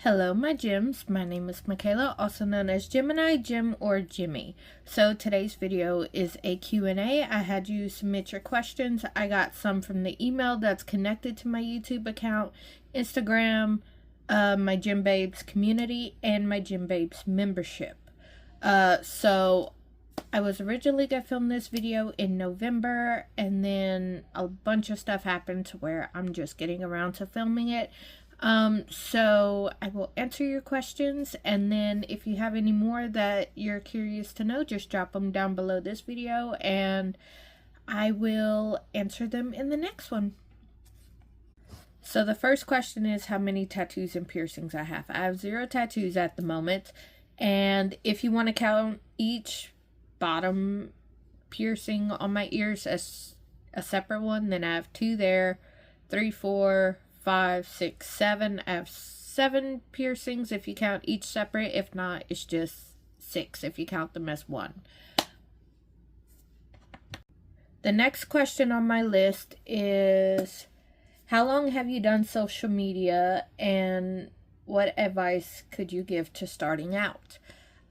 Hello, my gems. My name is Michaela, also known as Gemini, Gem, or Jimmy. So today's video is a Q&A. I had you submit your questions. I got some from the email that's connected to my YouTube account, Instagram, my Gem Babes community, and my Gem Babes membership. So I was originally going to film this video in November, and then a bunch of stuff happened to where I'm just getting around to filming it. So I will answer your questions, and then if you have any more that you're curious to know, just drop them down below this video, and I will answer them in the next one. So the first question is how many tattoos and piercings I have. I have 0 tattoos at the moment, and if you want to count each bottom piercing on my ears as a separate one, then I have 2 there, 3, 4, 5, 6, 7. I have 7 piercings if you count each separate. If not, it's just 6 if you count them as one. The next question on my list is, how long have you done social media, and what advice could you give to starting out?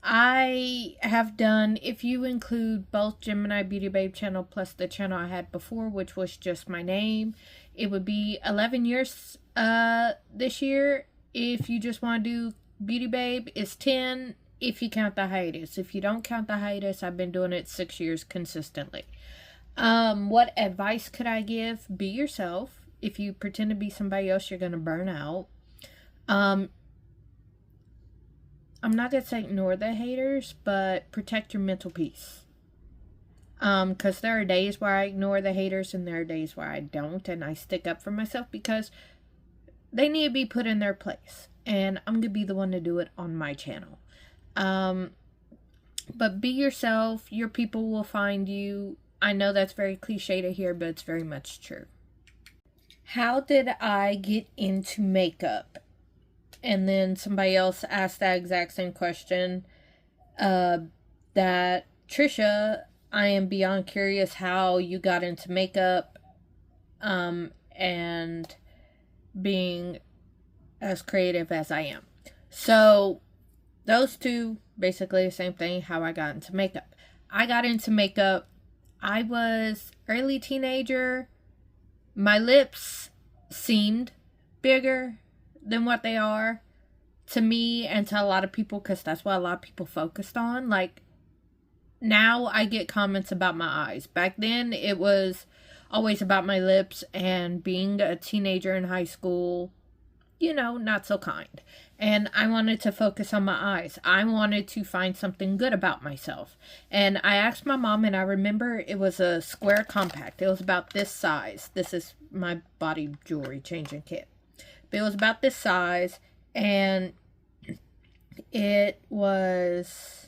I have done, if you include both Gemini Beauty Babe channel plus the channel I had before, which was just my name, it would be 11 years this year. If you just want to do Beauty Babe, it's 10 if you count the hiatus. If you don't count the hiatus, I've been doing it 6 years consistently. What advice could I give? Be yourself. If you pretend to be somebody else, you're going to burn out. I'm not going to say ignore the haters, but protect your mental peace. Because there are days where I ignore the haters, and there are days where I don't, and I stick up for myself because they need to be put in their place. And I'm going to be the one to do it on my channel. But be yourself. Your people will find you. I know that's very cliche to hear, but it's very much true. How did I get into makeup? And then somebody else asked that exact same question. That Trisha, I am beyond curious how you got into makeup, and being as creative as I am. So those two, basically the same thing, how I got into makeup. I got into makeup, I was early teenager. My lips seemed bigger than what they are to me and to a lot of people, because that's what a lot of people focused on. Like, now I get comments about my eyes. Back then it was always about my lips, and being a teenager in high school, you know, not so kind. And I wanted to focus on my eyes. I wanted to find something good about myself. And I asked my mom, and I remember it was a square compact. It was about this size. This is my body jewelry changing kit. But it was about this size, and it was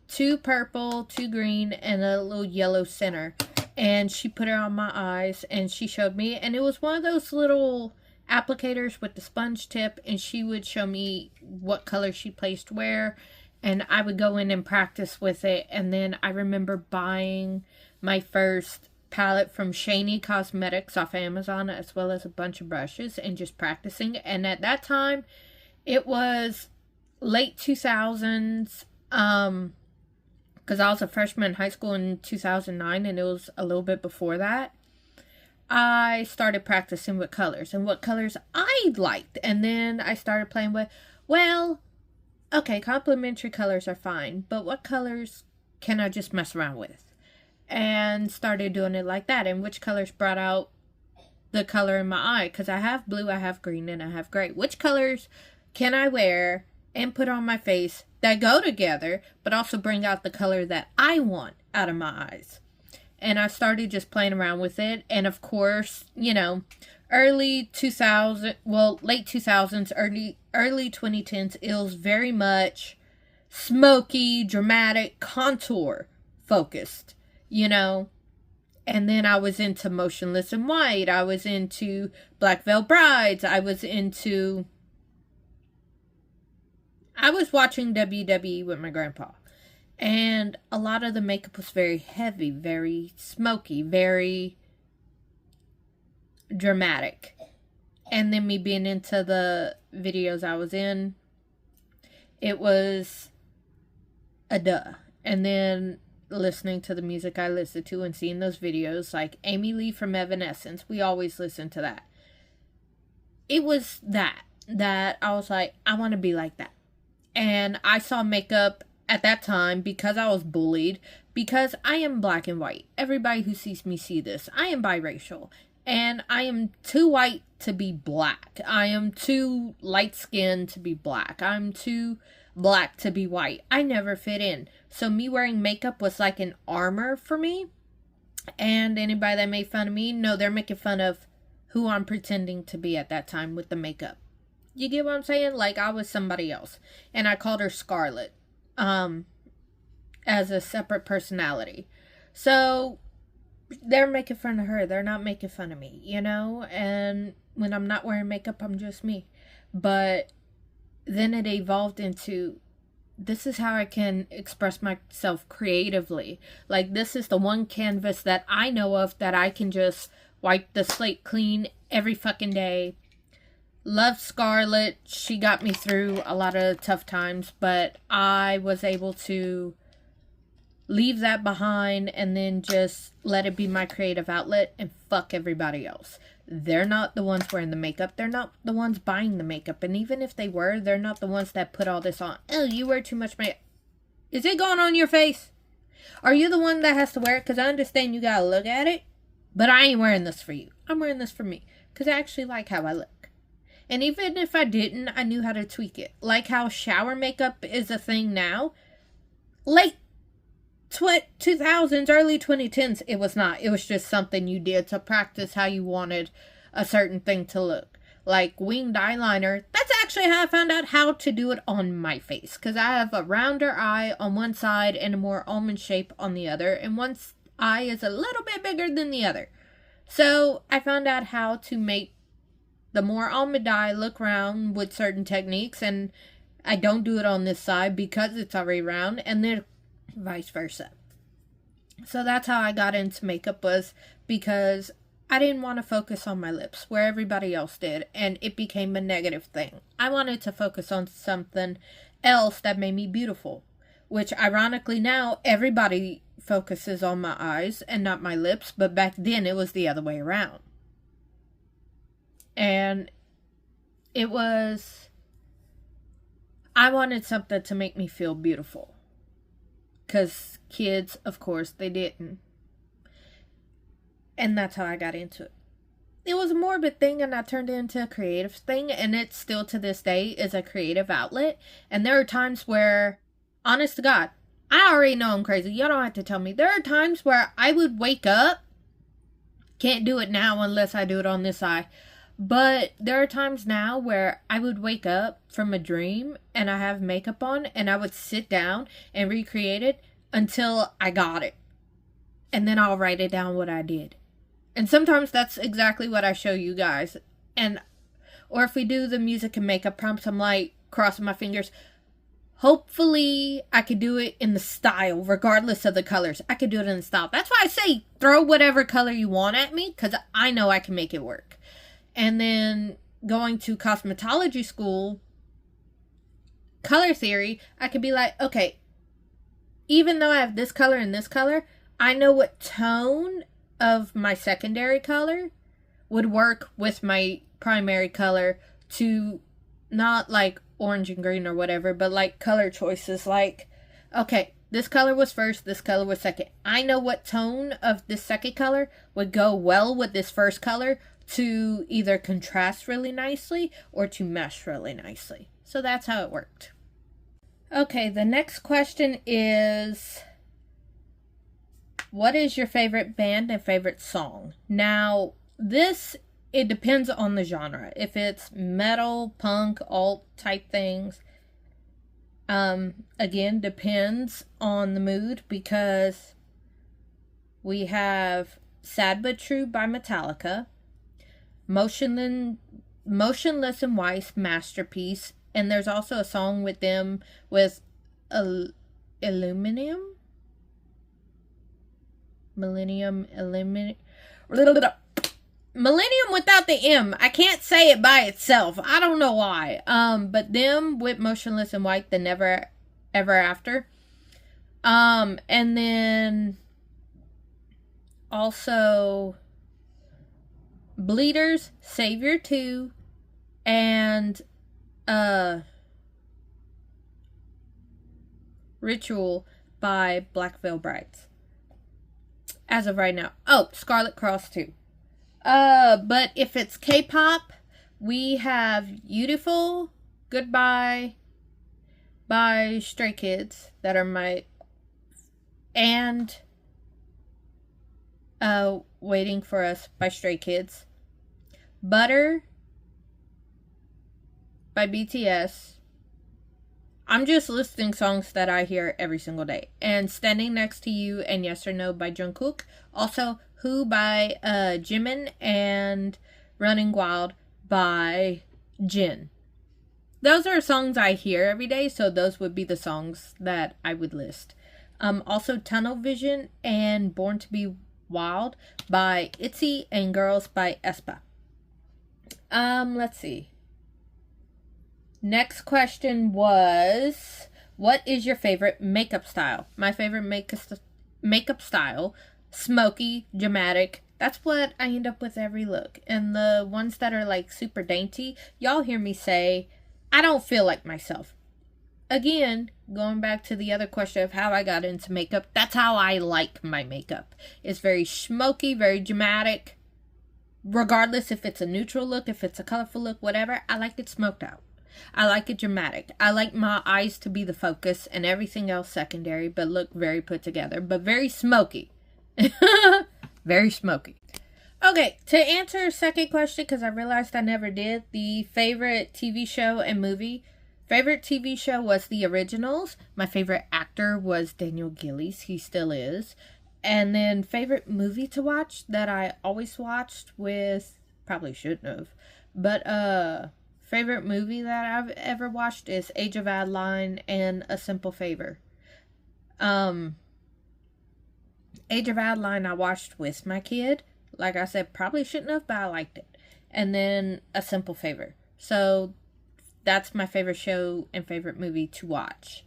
2 purple, 2 green, and a little yellow center. And she put it on my eyes, and she showed me, and it was one of those little applicators with the sponge tip, and she would show me what color she placed where, and I would go in and practice with it. And then I remember buying my first palette from Shany Cosmetics off Amazon, as well as a bunch of brushes, and just practicing. And at that time, it was late 2000s, because I was a freshman in high school in 2009, and it was a little bit before that. I started practicing with colors and what colors I liked. And then I started playing with, well, okay, complementary colors are fine, but what colors can I just mess around with? And started doing it like that. And which colors brought out the color in my eye? Because I have blue, I have green, and I have gray. Which colors can I wear and put on my face that go together, but also bring out the color that I want out of my eyes? And I started just playing around with it. And of course, you know, late 2000s, early 2010s, it was very much smoky, dramatic, contour focused, you know. And then I was into Motionless in White. I was into Black Veil Brides. I was watching WWE with my grandpa. And a lot of the makeup was very heavy, very smoky, very dramatic. and then me being into the videos I was in, it was a duh. And then listening to the music I listened to and seeing those videos, like Amy Lee from Evanescence, we always listen to that. It was that I was like, I want to be like that. And I saw makeup at that time because I was bullied, because I am black and white. Everybody who sees me see this. I am biracial, and I am too white to be black. I am too light skinned to be black. I'm too black to be white. I never fit in. So me wearing makeup was like an armor for me. And anybody that made fun of me, no, they're making fun of who I'm pretending to be at that time with the makeup. You get what I'm saying? Like, I was somebody else. And I called her Scarlet. As a separate personality. So, they're making fun of her. They're not making fun of me, you know? And when I'm not wearing makeup, I'm just me. But then it evolved into, this is how I can express myself creatively. Like, this is the one canvas that I know of that I can just wipe the slate clean every fucking day. Love Scarlett. She got me through a lot of tough times, but I was able to leave that behind and then just let it be my creative outlet and fuck everybody else. They're not the ones wearing the makeup. They're not the ones buying the makeup. And even if they were, they're not the ones that put all this on. Oh, you wear too much makeup. Is it going on your face? Are you the one that has to wear it? Because I understand you gotta look at it. But I ain't wearing this for you. I'm wearing this for me. Because I actually like how I look. And even if I didn't, I knew how to tweak it. Like how shower makeup is a thing now. Late 2000s, early 2010s, it was not. It was just something you did to practice how you wanted a certain thing to look. Like winged eyeliner. That's actually how I found out how to do it on my face. Because I have a rounder eye on one side and a more almond shape on the other. And one eye is a little bit bigger than the other. So I found out how to make the more almond eye look round with certain techniques, and I don't do it on this side because it's already round, and then vice versa. So that's how I got into makeup, was because I didn't want to focus on my lips where everybody else did, and it became a negative thing. I wanted to focus on something else that made me beautiful, which ironically now everybody focuses on my eyes and not my lips, but back then it was the other way around. And it was, I wanted something to make me feel beautiful. Because kids, of course, they didn't. And that's how I got into it. It was a morbid thing, and I turned it into a creative thing. And it still, to this day, is a creative outlet. And there are times where, honest to God, I already know I'm crazy. You don't have to tell me. There are times where I would wake up. Can't do it now unless I do it on this eye. But there are times now where I would wake up from a dream and I have makeup on, and I would sit down and recreate it until I got it. And then I'll write it down what I did. And sometimes that's exactly what I show you guys. And or if we do the music and makeup prompts, I'm like crossing my fingers. Hopefully I could do it in the style, regardless of the colors. I could do it in the style. That's why I say throw whatever color you want at me, because I know I can make it work. And then going to cosmetology school, color theory, I could be like, okay, even though I have this color and this color, I know what tone of my secondary color would work with my primary color to not like orange and green or whatever, but like color choices. Like, okay, this color was first, this color was second. I know what tone of this second color would go well with this first color to either contrast really nicely or to mesh really nicely. So that's how it worked. Okay, the next question is, what is your favorite band and favorite song? Now, it depends on the genre. If it's metal, punk, alt type things, again, depends on the mood, because we have Sad But True by Metallica, Motionless in White's Masterpiece, and there's also a song with them with Millennium. Millennium without the M. I can't say it by itself. I don't know why. But them with Motionless in White, the Never Ever After. And then also Bleeders, Savior 2, and Ritual by Black Veil Brides. As of right now. Oh, Scarlet Cross 2. But if it's K-pop, we have Beautiful, Goodbye by Stray Kids, that are my, and Waiting for Us by Stray Kids, Butter by BTS. I'm just listing songs that I hear every single day. And Standing Next to You and Yes or No by Jungkook. Also, Who by Jimin, and Running Wild by Jin. Those are songs I hear every day, so those would be the songs that I would list. Also, Tunnel Vision and Born to Be Wild by ITZY and Girls by aespa. Let's see. Next question was, what is your favorite makeup style? My favorite makeup style, smoky, dramatic. That's what I end up with every look. And the ones that are like super dainty, y'all hear me say, I don't feel like myself. Again, going back to the other question of how I got into makeup, that's how I like my makeup. It's very smoky, very dramatic. Regardless if it's a neutral look, if it's a colorful look, whatever, I like it smoked out. I like it dramatic. I like my eyes to be the focus and everything else secondary, but look very put together, but very smoky. Very smoky. Okay, to answer a second question, because I realized I never did, the favorite TV show and movie. Favorite TV show was The Originals. My favorite actor was Daniel Gillies. He still is. And then favorite movie to watch that I always watched with, probably shouldn't have, but favorite movie that I've ever watched is Age of Adeline and A Simple Favor. Age of Adeline I watched with my kid. Like I said, probably shouldn't have, but I liked it. And then A Simple Favor. So that's my favorite show and favorite movie to watch.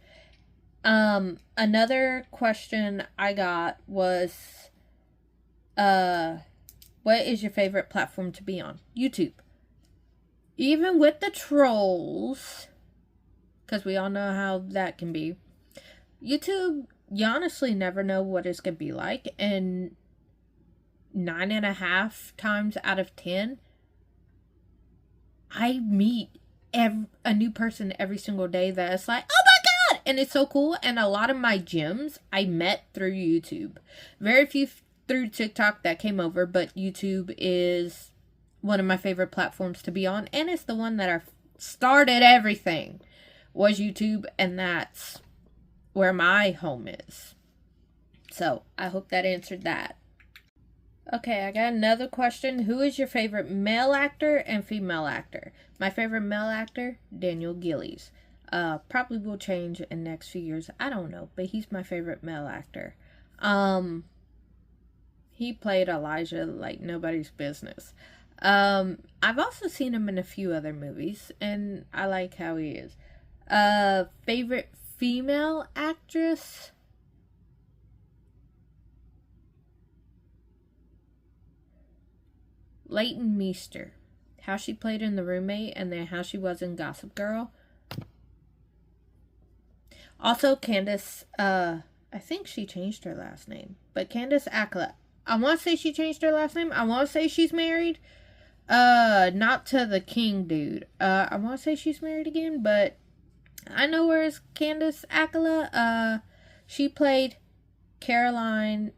Another question I got was, what is your favorite platform to be on? YouTube. Even with the trolls, because we all know how that can be, YouTube, you honestly never know what it's going to be like. And 9.5 times out of 10, I meet a new person every single day that is like, oh my god, and it's so cool. And a lot of my gems I met through YouTube. Very few through TikTok that came over, but YouTube is one of my favorite platforms to be on, and it's the one that I started everything, was YouTube, and that's where my home is. So I hope that answered that. Okay, I got another question. Who is your favorite male actor and female actor? My favorite male actor, Daniel Gillies. Probably will change in the next few years. I don't know, but he's my favorite male actor. He played Elijah like nobody's business. I've also seen him in a few other movies, and I like how he is. Favorite female actress? Leighton Meester. How she played in The Roommate, and then how she was in Gossip Girl. Also, Candace, I think she changed her last name, but Candace Acla. I want to say she changed her last name. I want to say she's married. Not to the King dude. I want to say she's married again, but I know where is Candace Acla. She played Caroline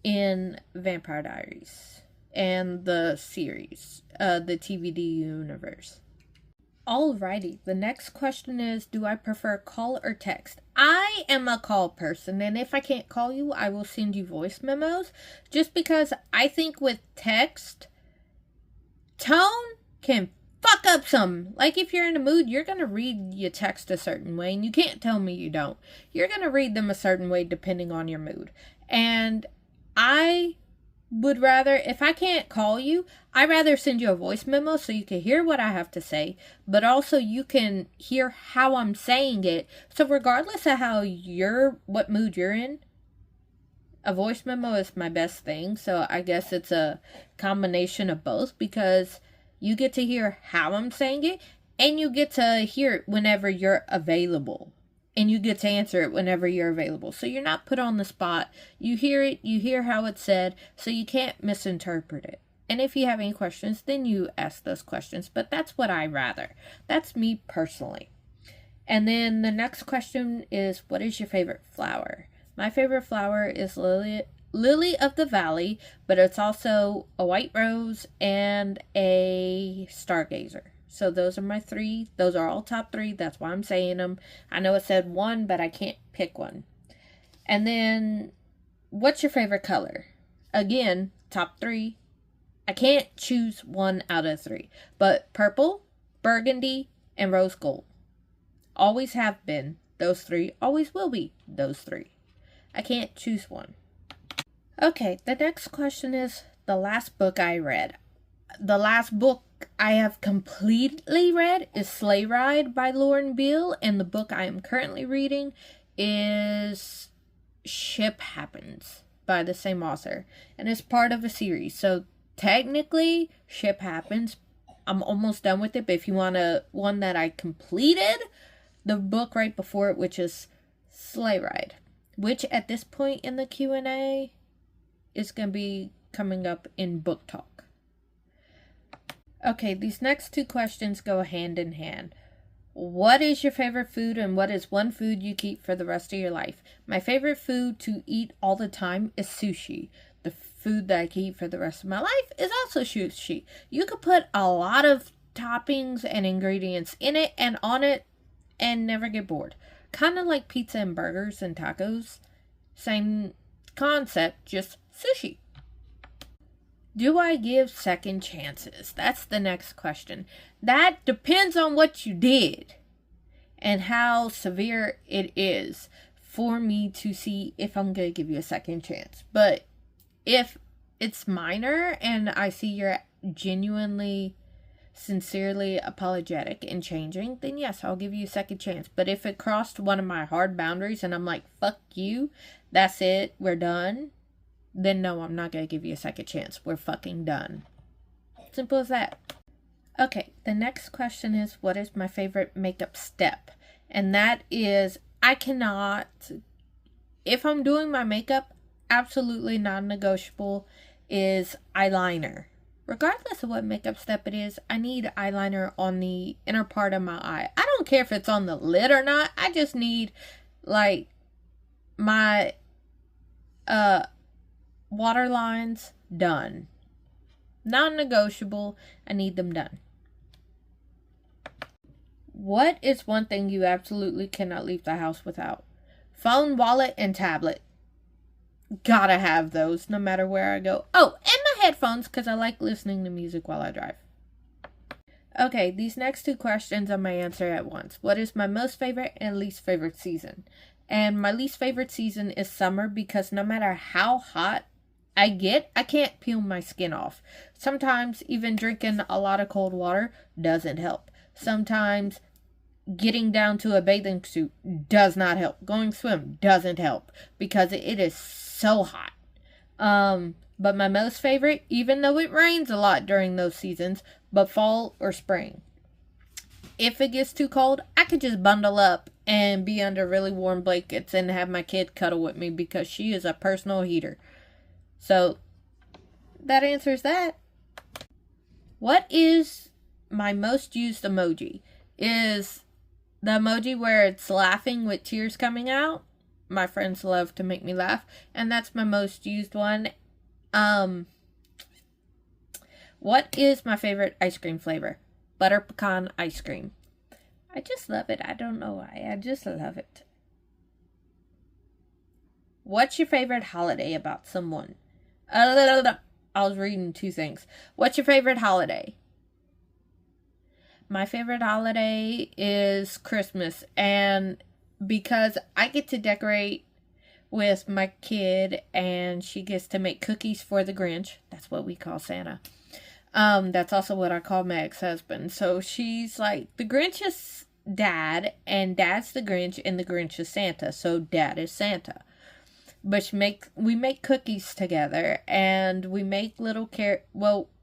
in Vampire Diaries and the series, the TVD universe. Alrighty, the next question is, do I prefer call or text? I am a call person, and if I can't call you, I will send you voice memos, just because I think with text, tone can fuck up some. Like, if you're in a mood, you're going to read your text a certain way, and you can't tell me you don't. You're going to read them a certain way depending on your mood. And I would rather, if I can't call you, I'd rather send you a voice memo so you can hear what I have to say, but also you can hear how I'm saying it. So regardless of what mood you're in, a voice memo is my best thing. So I guess it's a combination of both, because you get to hear how I'm saying it and you get to hear it whenever you're available. And you get to answer it whenever you're available. So you're not put on the spot. You hear it, you hear how it's said, so you can't misinterpret it. And if you have any questions, then you ask those questions. But that's what I rather. That's me personally. And then the next question is, what is your favorite flower? My favorite flower is lily of the valley, but it's also a white rose and a stargazer. So those are my three. Those are all top three. That's why I'm saying them. I know it said one, but I can't pick one. And then, what's your favorite color? Again, top three. I can't choose one out of three. But purple, burgundy, and rose gold. Always have been those three. Always will be those three. I can't choose one. Okay, the next question is the last book I read. The last book I have completely read is Sleigh Ride by Lauren Beale, and the book I am currently reading is Ship Happens by the same author, and it's part of a series. So technically, Ship Happens, I'm almost done with it, but if you want one that I completed, the book right before it, which is Sleigh Ride, which at this point in the Q&A is going to be coming up in book talk. Okay, these next two questions go hand in hand. What is your favorite food, and what is one food you keep for the rest of your life? My favorite food to eat all the time is sushi. The food that I keep for the rest of my life is also sushi. You could put a lot of toppings and ingredients in it and on it and never get bored. Kind of like pizza and burgers and tacos. Same concept, just sushi. Do I give second chances? That's the next question. That depends on what you did and how severe it is for me to see if I'm going to give you a second chance. But if it's minor and I see you're genuinely, sincerely apologetic and changing, then yes, I'll give you a second chance. But if it crossed one of my hard boundaries and I'm like, fuck you, that's it, we're done, then no, I'm not going to give you a second chance. We're fucking done. Simple as that. Okay, the next question is, what is my favorite makeup step? And that is, I cannot, if I'm doing my makeup, absolutely non-negotiable is eyeliner. Regardless of what makeup step it is, I need eyeliner on the inner part of my eye. I don't care if it's on the lid or not. I just need, like, my, water lines done. Non-negotiable. I need them done. What is one thing you absolutely cannot leave the house without? Phone, wallet, and tablet. Gotta have those no matter where I go. Oh, and my headphones, because I like listening to music while I drive. Okay, these next two questions I may answer at once. What is my most favorite and least favorite season? And my least favorite season is summer, because no matter how hot I can't peel my skin off. Sometimes even drinking a lot of cold water doesn't help. Sometimes getting down to a bathing suit does not help. Going swim doesn't help because it is so hot. But my most favorite, even though it rains a lot during those seasons, but fall or spring. If it gets too cold, I could just bundle up and be under really warm blankets and have my kid cuddle with me because she is a personal heater. So, that answers that. What is my most used emoji? Is the emoji where it's laughing with tears coming out. My friends love to make me laugh. And that's my most used one. What is my favorite ice cream flavor? Butter pecan ice cream. I just love it. I don't know why. I just love it. What's your favorite holiday about someone? I was reading two things. What's your favorite holiday? My favorite holiday is Christmas. And because I get to decorate with my kid, and she gets to make cookies for the Grinch. That's what we call Santa. That's also what I call my ex-husband. So she's like, the Grinch is Dad, and Dad's the Grinch, and the Grinch is Santa. So Dad is Santa. But we make cookies together, and we make little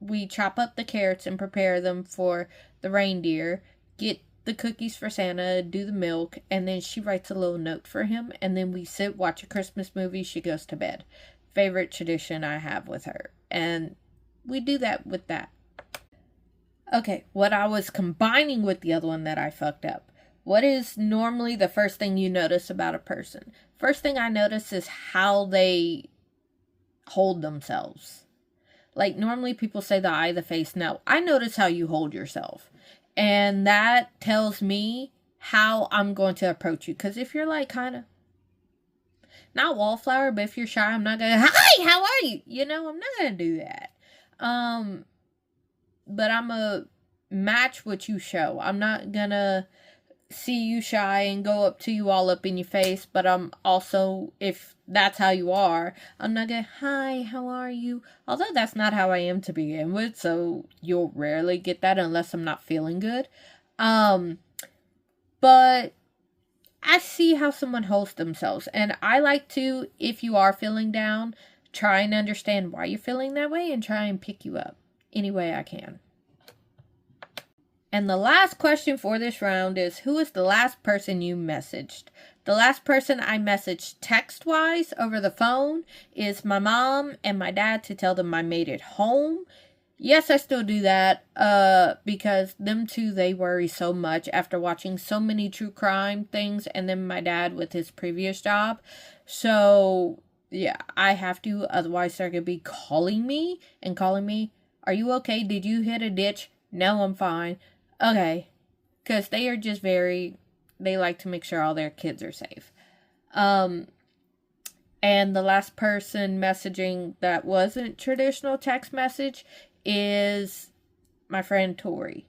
we chop up the carrots and prepare them for the reindeer, get the cookies for Santa, do the milk, and then she writes a little note for him, and then we sit, watch a Christmas movie, she goes to bed. Favorite tradition I have with her. And we do that with that. Okay, what I was combining with the other one that I fucked up. What is normally the first thing you notice about a person? First thing I notice is how they hold themselves. Like, normally people say the eye, the face. No, I notice how you hold yourself. And that tells me how I'm going to approach you. Because if you're like kind of, not wallflower, but if you're shy, I'm not going to, hi, how are you? You know, I'm not going to do that. But I'm going to match what you show. I'm not going to see you shy and go up to you all up in your face, but I'm also, if that's how you are, I'm not going, hi, how are you? Although that's not how I am to begin with, so you'll rarely get that unless I'm not feeling good. But I see how someone holds themselves, and I like to, if you are feeling down, try and understand why you're feeling that way and try and pick you up any way I can. And the last question for this round is, who is the last person you messaged? The last person I messaged text-wise over the phone is my mom and my dad to tell them I made it home. Yes, I still do that because them two, they worry so much after watching so many true crime things, and then my dad with his previous job. So, yeah, I have to, otherwise they're going to be calling me, are you okay? Did you hit a ditch? No, I'm fine. Okay, because they are just they like to make sure all their kids are safe. And the last person messaging that wasn't traditional text message is my friend Tori.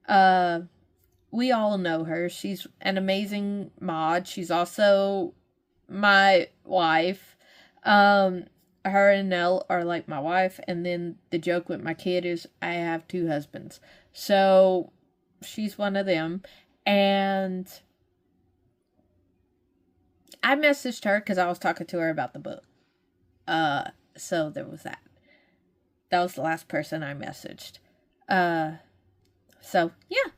We all know her. She's an amazing mod. She's also my wife. Her and Nell are like my wife, and then the joke with my kid is I have two husbands. So she's one of them, and I messaged her because I was talking to her about the book. So there was that. That was the last person I messaged. So yeah.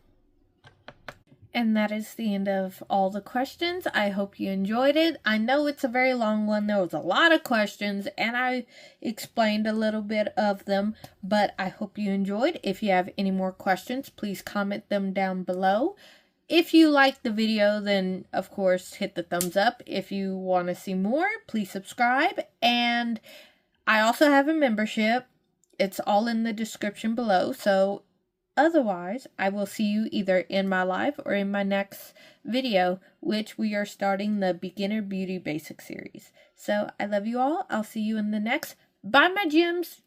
And that is the end of all the questions. I hope you enjoyed it. I know it's a very long one. There was a lot of questions, and I explained a little bit of them, but I hope you enjoyed. If you have any more questions, please comment them down below. If you liked the video, then of course hit the thumbs up. If you want to see more, please subscribe. And I also have a membership. It's all in the description below. So otherwise, I will see you either in my live or in my next video, which we are starting the Beginner Beauty Basics series. So I love you all. I'll see you in the next. Bye, my gems.